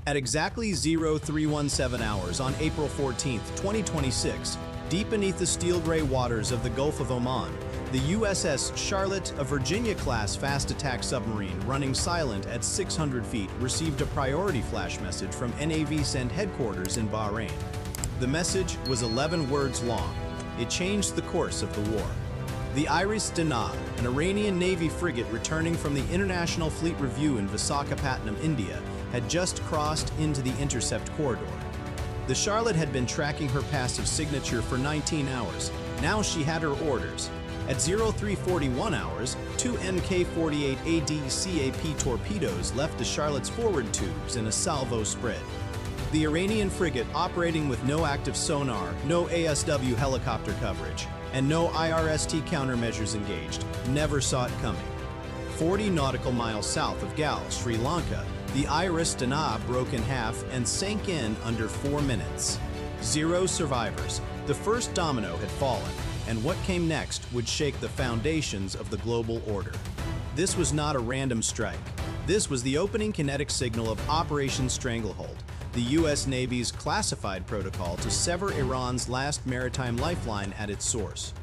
At exactly 0317 hours on April 14, 2026, deep beneath the steel-gray waters of the Gulf of Oman, the USS Charlotte, a Virginia-class fast attack submarine running silent at 600 feet, received a priority flash message from NAV CENT headquarters in Bahrain. The message was 11 words long. It changed the course of the war. The Iris Dana, an Iranian Navy frigate returning from the International Fleet Review in Visakhapatnam, India, had just crossed into the intercept corridor. The Charlotte had been tracking her passive signature for 19 hours. Now she had her orders. At 0341 hours, two Mk-48AD CAP torpedoes left the Charlotte's forward tubes in a salvo spread. The Iranian frigate, operating with no active sonar, no ASW helicopter coverage, and no IRST countermeasures engaged, never saw it coming. 40 nautical miles south of Gal, Sri Lanka, the Iris Dana broke in half and sank in under 4 minutes. 0 survivors. The first domino had fallen, and what came next would shake the foundations of the global order. This was not a random strike. This was the opening kinetic signal of Operation Stranglehold, the U.S. Navy's classified protocol to sever Iran's last maritime lifeline at its source.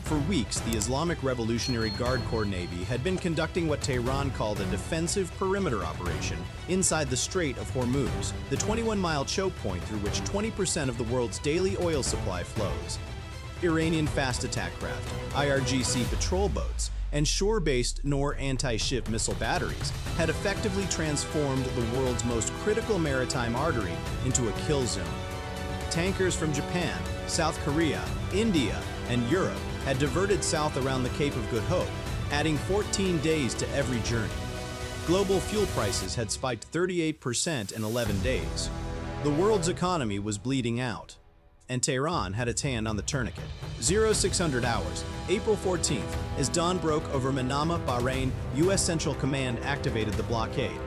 For weeks, the Islamic Revolutionary Guard Corps Navy had been conducting what Tehran called a defensive perimeter operation inside the Strait of Hormuz, the 21-mile choke point through which 20% of the world's daily oil supply flows. Iranian fast attack craft, IRGC patrol boats, and shore-based NOR anti-ship missile batteries had effectively transformed the world's most critical maritime artery into a kill zone. Tankers from Japan, South Korea, India, and Europe had diverted south around the Cape of Good Hope, adding 14 days to every journey. Global fuel prices had spiked 38% in 11 days. The world's economy was bleeding out, and Tehran had its hand on the tourniquet. 0600 hours, April 14th, as dawn broke over Manama, Bahrain, U.S. Central Command activated the blockade.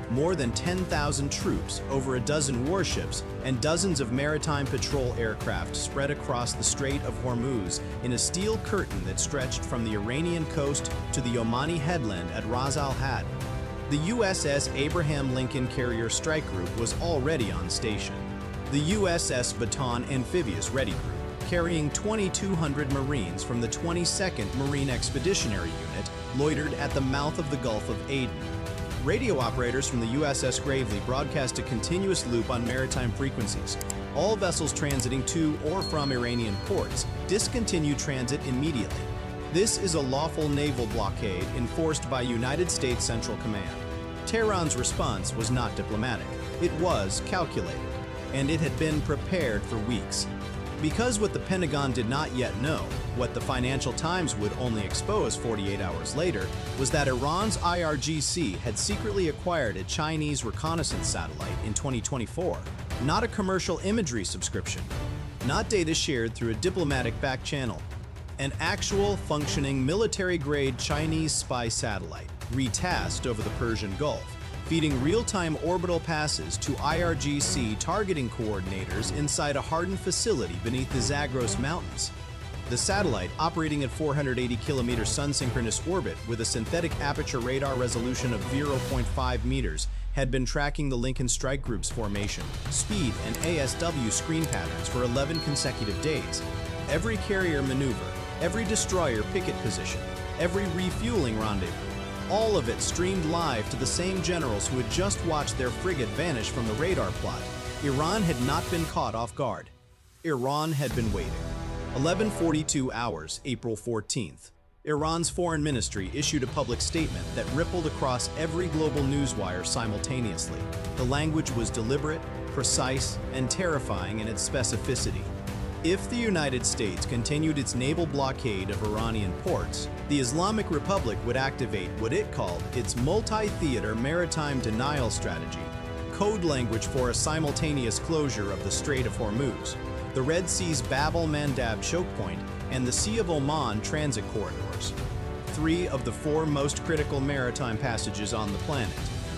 More than 10,000 troops, over a dozen warships, and dozens of maritime patrol aircraft spread across the Strait of Hormuz in a steel curtain that stretched from the Iranian coast to the Omani headland at Ras Al Had. The USS Abraham Lincoln Carrier Strike Group was already on station. The USS Baton Amphibious Ready Group, carrying 2,200 Marines from the 22nd Marine Expeditionary Unit, loitered at the mouth of the Gulf of Aden. Radio operators from the USS Gravely broadcast a continuous loop on maritime frequencies. All vessels transiting to or from Iranian ports discontinue transit immediately. This is a lawful naval blockade enforced by United States Central Command. Tehran's response was not diplomatic. It was calculated, and it had been prepared for weeks. Because what the Pentagon did not yet know, what the Financial Times would only expose 48 hours later, was that Iran's IRGC had secretly acquired a Chinese reconnaissance satellite in 2024, not a commercial imagery subscription, not data shared through a diplomatic back channel, an actual functioning military-grade Chinese spy satellite, retasked over the Persian Gulf, feeding real-time orbital passes to IRGC targeting coordinators inside a hardened facility beneath the Zagros Mountains. The satellite, operating at 480-kilometer sun-synchronous orbit with a synthetic aperture radar resolution of 0.5 meters, had been tracking the Lincoln Strike Group's formation, speed, and ASW screen patterns for 11 consecutive days. Every carrier maneuver, every destroyer picket position, every refueling rendezvous, all of it streamed live to the same generals who had just watched their frigate vanish from the radar plot. Iran had not been caught off guard. Iran had been waiting. 11:42 hours, April 14th. Iran's foreign ministry issued a public statement that rippled across every global newswire simultaneously. The language was deliberate, precise, and terrifying in its specificity. If the United States continued its naval blockade of Iranian ports, the Islamic Republic would activate what it called its multi-theater maritime denial strategy, code language for a simultaneous closure of the Strait of Hormuz, the Red Sea's Bab el-Mandab choke point, and the Sea of Oman transit corridors. 3 of the 4 most critical maritime passages on the planet,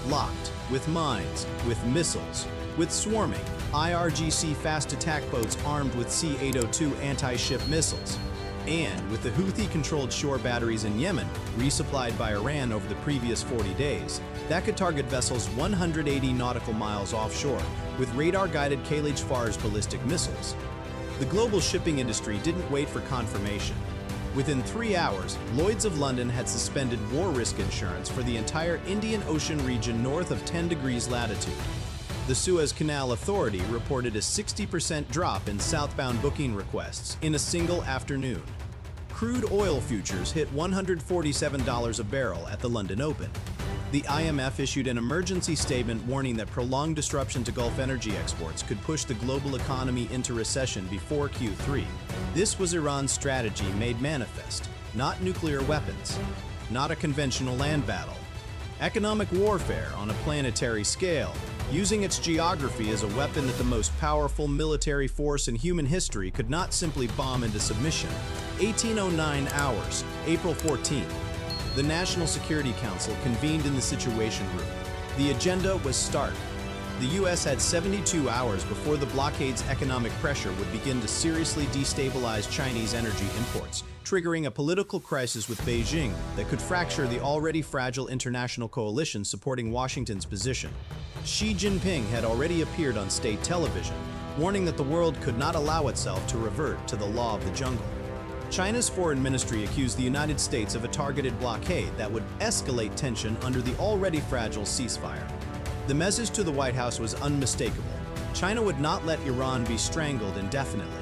locked, with mines, with missiles, with swarming IRGC fast attack boats armed with C-802 anti-ship missiles. And with the Houthi-controlled shore batteries in Yemen, resupplied by Iran over the previous 40 days, that could target vessels 180 nautical miles offshore with radar-guided Khalij-Fars ballistic missiles. The global shipping industry didn't wait for confirmation. Within 3 hours, Lloyd's of London had suspended war risk insurance for the entire Indian Ocean region north of 10 degrees latitude. The Suez Canal Authority reported a 60% drop in southbound booking requests in a single afternoon. Crude oil futures hit $147 a barrel at the London Open. The IMF issued an emergency statement warning that prolonged disruption to Gulf energy exports could push the global economy into recession before Q3. This was Iran's strategy made manifest, not nuclear weapons, not a conventional land battle. Economic warfare on a planetary scale, using its geography as a weapon that the most powerful military force in human history could not simply bomb into submission. 1809 hours, April 14th. The National Security Council convened in the Situation Room. The agenda was stark. The U.S. had 72 hours before the blockade's economic pressure would begin to seriously destabilize Chinese energy imports, triggering a political crisis with Beijing that could fracture the already fragile international coalition supporting Washington's position. Xi Jinping had already appeared on state television, warning that the world could not allow itself to revert to the law of the jungle. China's foreign ministry accused the United States of a targeted blockade that would escalate tension under the already fragile ceasefire. The message to the White House was unmistakable. China would not let Iran be strangled indefinitely.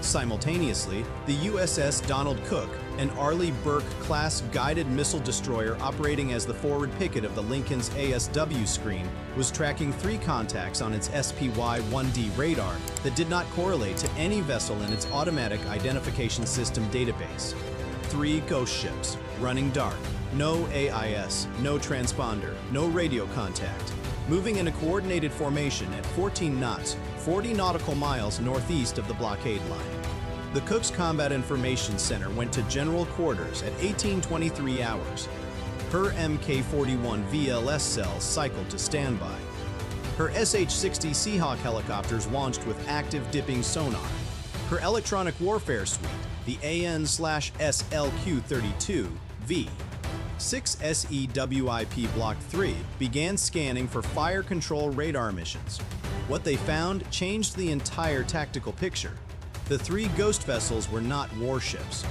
Simultaneously, the USS Donald Cook, an Arleigh Burke-class guided missile destroyer operating as the forward picket of the Lincoln's ASW screen, was tracking 3 contacts on its SPY-1D radar that did not correlate to any vessel in its automatic identification system database. 3 ghost ships, running dark, no AIS, no transponder, no radio contact, moving in a coordinated formation at 14 knots, 40 nautical miles northeast of the blockade line. The Cook's Combat Information Center went to general quarters at 1823 hours. Her Mk-41 VLS cells cycled to standby. Her SH-60 Seahawk helicopters launched with active dipping sonar. Her electronic warfare suite, the AN/SLQ-32V, 6 SEWIP Block 3 began scanning for fire control radar missions. What they found changed the entire tactical picture. The 3 ghost vessels were not warships.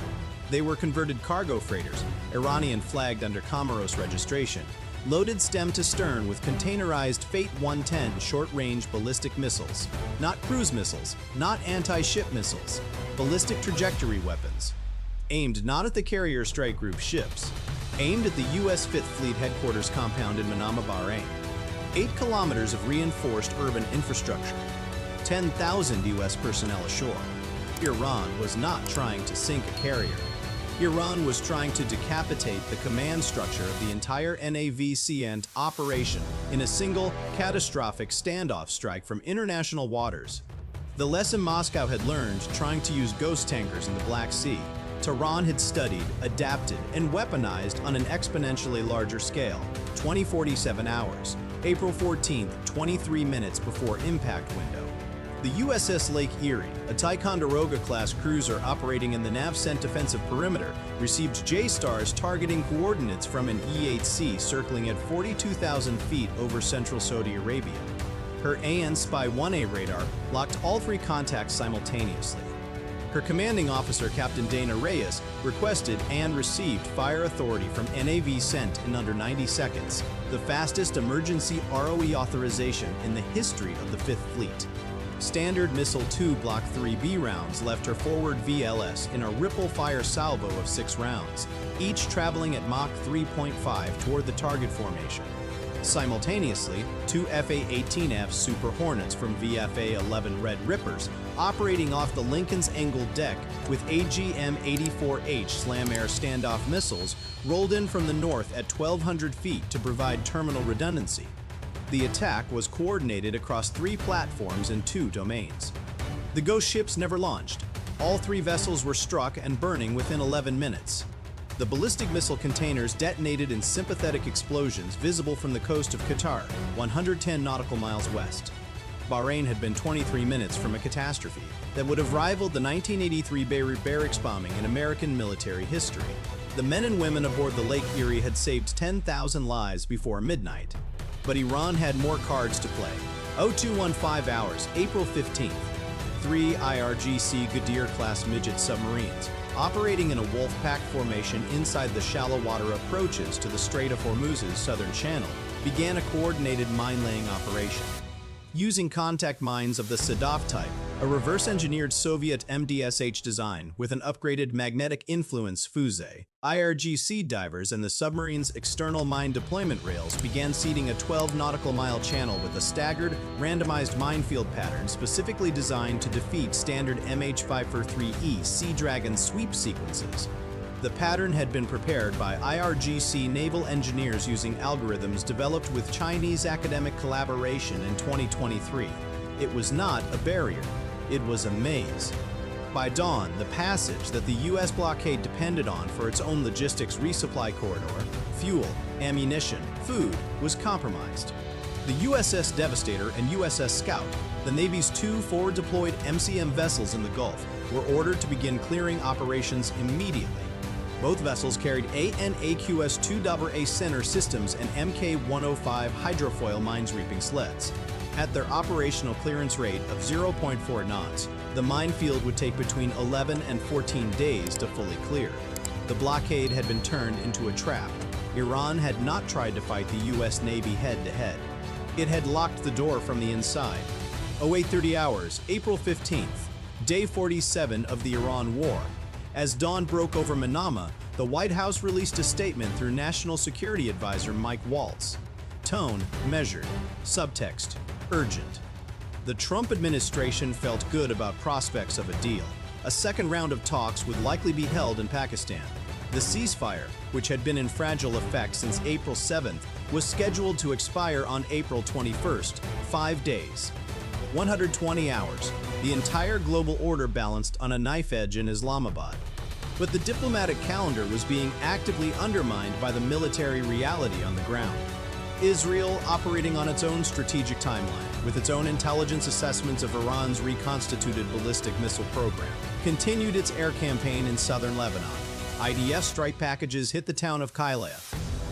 They were converted cargo freighters, Iranian flagged under Comoros registration, loaded stem to stern with containerized Fate 110 short-range ballistic missiles. Not cruise missiles, not anti-ship missiles, ballistic trajectory weapons. Aimed not at the carrier strike group ships, aimed at the U.S. 5th Fleet Headquarters compound in Manama, Bahrain. 8 kilometers of reinforced urban infrastructure. 10,000 U.S. personnel ashore. Iran was not trying to sink a carrier. Iran was trying to decapitate the command structure of the entire NAVCENT operation in a single, catastrophic standoff strike from international waters. The lesson Moscow had learned trying to use ghost tankers in the Black Sea, Tehran had studied, adapted, and weaponized on an exponentially larger scale. 2047 hours, April 14th, 23 minutes before impact window. The USS Lake Erie, a Ticonderoga-class cruiser operating in the NAVCENT defensive perimeter, received J-stars targeting coordinates from an E-8C circling at 42,000 feet over central Saudi Arabia. Her AN/SPY-1A radar locked all 3 contacts simultaneously. Her commanding officer, Captain Dana Reyes, requested and received fire authority from NAVCENT in under 90 seconds, the fastest emergency ROE authorization in the history of the 5th Fleet. Standard Missile 2 Block 3B rounds left her forward VLS in a ripple-fire salvo of 6 rounds, each traveling at Mach 3.5 toward the target formation. Simultaneously, 2 FA-18F Super Hornets from VFA-11 Red Rippers, operating off the Lincoln's angled deck with AGM-84H SLAM air standoff missiles, rolled in from the north at 1,200 feet to provide terminal redundancy. The attack was coordinated across 3 platforms in 2 domains. The ghost ships never launched. All 3 vessels were struck and burning within 11 minutes. The ballistic missile containers detonated in sympathetic explosions visible from the coast of Qatar, 110 nautical miles west. Bahrain had been 23 minutes from a catastrophe that would have rivaled the 1983 Beirut barracks bombing in American military history. The men and women aboard the Lake Erie had saved 10,000 lives before midnight. But Iran had more cards to play. 0215 hours, April 15th. 3 IRGC Ghadir-class midget submarines, operating in a Wolf-Pack formation inside the shallow water approaches to the Strait of Hormuz's southern channel, began a coordinated mine-laying operation. Using contact mines of the Sadaf type, a reverse-engineered Soviet MDSH design with an upgraded magnetic influence fusee, IRGC divers and the submarine's external mine deployment rails began seeding a 12 nautical mile channel with a staggered, randomized minefield pattern specifically designed to defeat standard MH543E Sea Dragon sweep sequences. The pattern had been prepared by IRGC naval engineers using algorithms developed with Chinese academic collaboration in 2023. It was not a barrier, it was a maze. By dawn, the passage that the U.S. blockade depended on for its own logistics resupply corridor, fuel, ammunition, food, was compromised. The USS Devastator and USS Scout, the Navy's two forward-deployed MCM vessels in the Gulf, were ordered to begin clearing operations immediately. Both vessels carried AN/AQS-2AA center systems and Mk-105 hydrofoil mine-sweeping sleds. At their operational clearance rate of 0.4 knots, the minefield would take between 11 and 14 days to fully clear. The blockade had been turned into a trap. Iran had not tried to fight the U.S. Navy head-to-head. It had locked the door from the inside. 0830 hours, April 15th, day 47 of the Iran War. As dawn broke over Manama, the White House released a statement through National Security Advisor Mike Waltz. Tone, measured. Subtext, urgent. The Trump administration felt good about prospects of a deal. A second round of talks would likely be held in Pakistan. The ceasefire, which had been in fragile effect since April 7th, was scheduled to expire on April 21st, 5 days. 120 hours. The entire global order balanced on a knife edge in Islamabad. But the diplomatic calendar was being actively undermined by the military reality on the ground. Israel, operating on its own strategic timeline, with its own intelligence assessments of Iran's reconstituted ballistic missile program, continued its air campaign in southern Lebanon. IDF strike packages hit the town of Kailea.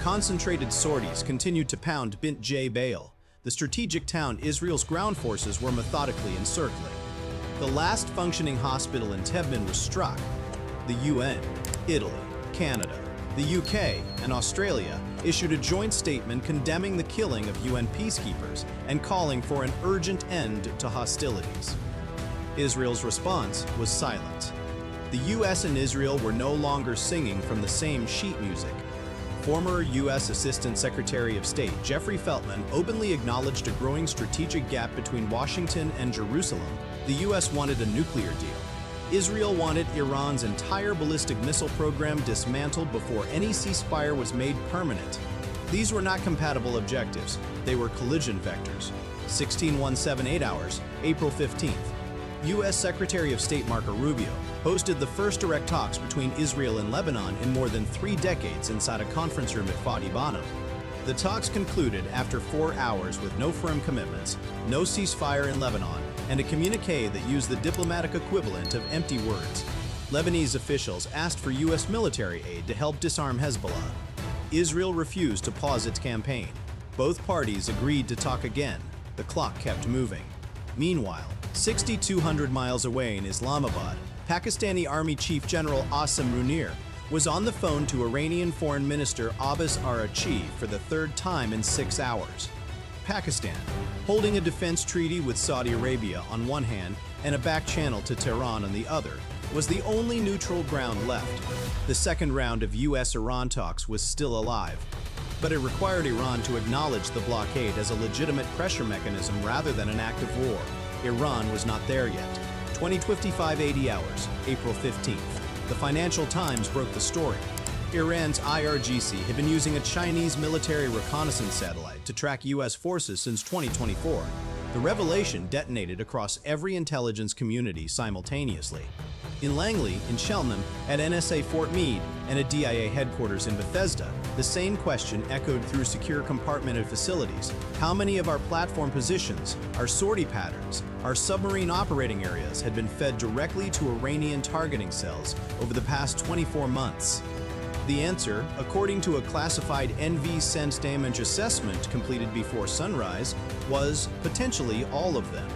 Concentrated sorties continued to pound Bint Jbeil, the strategic town Israel's ground forces were methodically encircling. The last functioning hospital in Tebman was struck. The UN, Italy, Canada, the UK, and Australia issued a joint statement condemning the killing of UN peacekeepers and calling for an urgent end to hostilities. Israel's response was silent. The US and Israel were no longer singing from the same sheet music. Former U.S. Assistant Secretary of State Jeffrey Feltman openly acknowledged a growing strategic gap between Washington and Jerusalem. The U.S. wanted a nuclear deal. Israel wanted Iran's entire ballistic missile program dismantled before any ceasefire was made permanent. These were not compatible objectives. They were collision vectors. 16178 hours, April 15th. U.S. Secretary of State Marco Rubio hosted the first direct talks between Israel and Lebanon in more than 3 decades inside a conference room at Fadi Banam. The talks concluded after 4 hours with no firm commitments, no ceasefire in Lebanon, and a communique that used the diplomatic equivalent of empty words. Lebanese officials asked for U.S. military aid to help disarm Hezbollah. Israel refused to pause its campaign. Both parties agreed to talk again. The clock kept moving. Meanwhile, 6,200 miles away in Islamabad, Pakistani Army Chief General Asim Munir was on the phone to Iranian Foreign Minister Abbas Araghchi for the 3rd time in 6 hours. Pakistan, holding a defense treaty with Saudi Arabia on one hand and a back channel to Tehran on the other, was the only neutral ground left. The second round of U.S.-Iran talks was still alive, but it required Iran to acknowledge the blockade as a legitimate pressure mechanism rather than an act of war. Iran was not there yet. 20:55 hours, April 15th. The Financial Times broke the story. Iran's IRGC had been using a Chinese military reconnaissance satellite to track U.S. forces since 2024. The revelation detonated across every intelligence community simultaneously. In Langley, in Cheltenham, at NSA Fort Meade, and at DIA headquarters in Bethesda, the same question echoed through secure compartmented facilities. How many of our platform positions, our sortie patterns, our submarine operating areas had been fed directly to Iranian targeting cells over the past 24 months? The answer, according to a classified NV Sense Damage assessment completed before sunrise, was potentially all of them.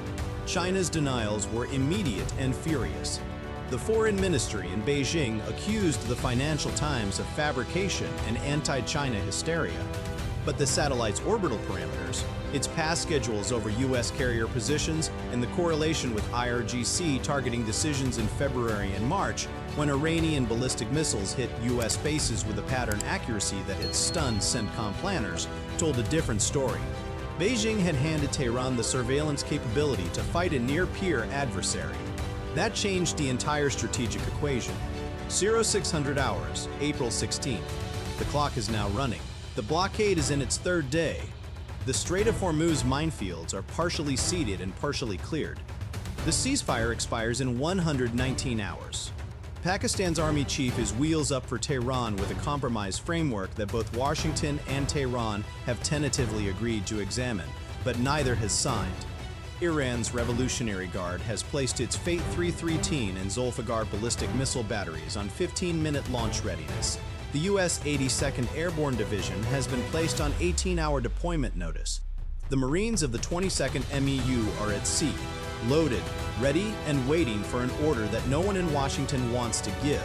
China's denials were immediate and furious. The foreign ministry in Beijing accused the Financial Times of fabrication and anti-China hysteria. But the satellite's orbital parameters, its path schedules over U.S. carrier positions, and the correlation with IRGC targeting decisions in February and March, when Iranian ballistic missiles hit U.S. bases with a pattern accuracy that had stunned CENTCOM planners, told a different story. Beijing had handed Tehran the surveillance capability to fight a near-peer adversary. That changed the entire strategic equation. 0600 hours, April 16th. The clock is now running. The blockade is in its third day. The Strait of Hormuz minefields are partially seeded and partially cleared. The ceasefire expires in 119 hours. Pakistan's army chief is wheels up for Tehran with a compromise framework that both Washington and Tehran have tentatively agreed to examine, but neither has signed. Iran's Revolutionary Guard has placed its Fate 313 and Zulfiqar ballistic missile batteries on 15-minute launch readiness. The U.S. 82nd Airborne Division has been placed on 18-hour deployment notice. The Marines of the 22nd MEU are at sea, loaded, ready, and waiting for an order that no one in Washington wants to give.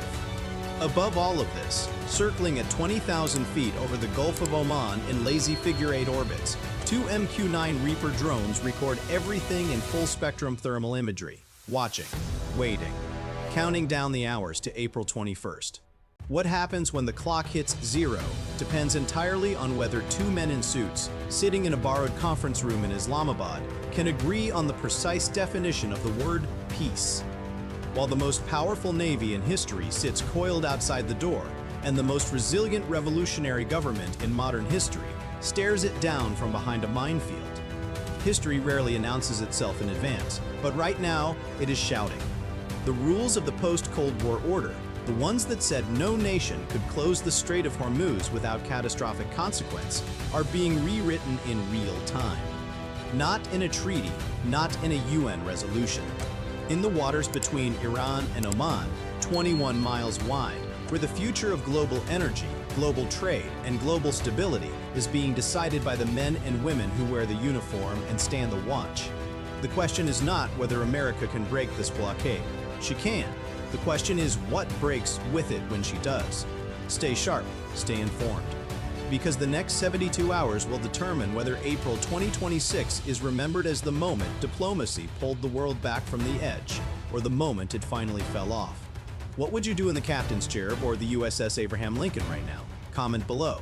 Above all of this, circling at 20,000 feet over the Gulf of Oman in lazy figure-8 orbits, two MQ-9 Reaper drones record everything in full-spectrum thermal imagery, watching, waiting, counting down the hours to April 21st. What happens when the clock hits zero depends entirely on whether two men in suits, sitting in a borrowed conference room in Islamabad, can agree on the precise definition of the word peace. While the most powerful navy in history sits coiled outside the door, and the most resilient revolutionary government in modern history stares it down from behind a minefield. History rarely announces itself in advance, but right now it is shouting. The rules of the post-Cold War order, the ones that said no nation could close the Strait of Hormuz without catastrophic consequence, are being rewritten in real time. Not in a treaty, not in a UN resolution. In the waters between Iran and Oman, 21 miles wide, where the future of global energy, global trade, and global stability is being decided by the men and women who wear the uniform and stand the watch. The question is not whether America can break this blockade. She can. The question is what breaks with it when she does. Stay sharp, stay informed. Because the next 72 hours will determine whether April 2026 is remembered as the moment diplomacy pulled the world back from the edge, or the moment it finally fell off. What would you do in the captain's chair aboard the USS Abraham Lincoln right now? Comment below.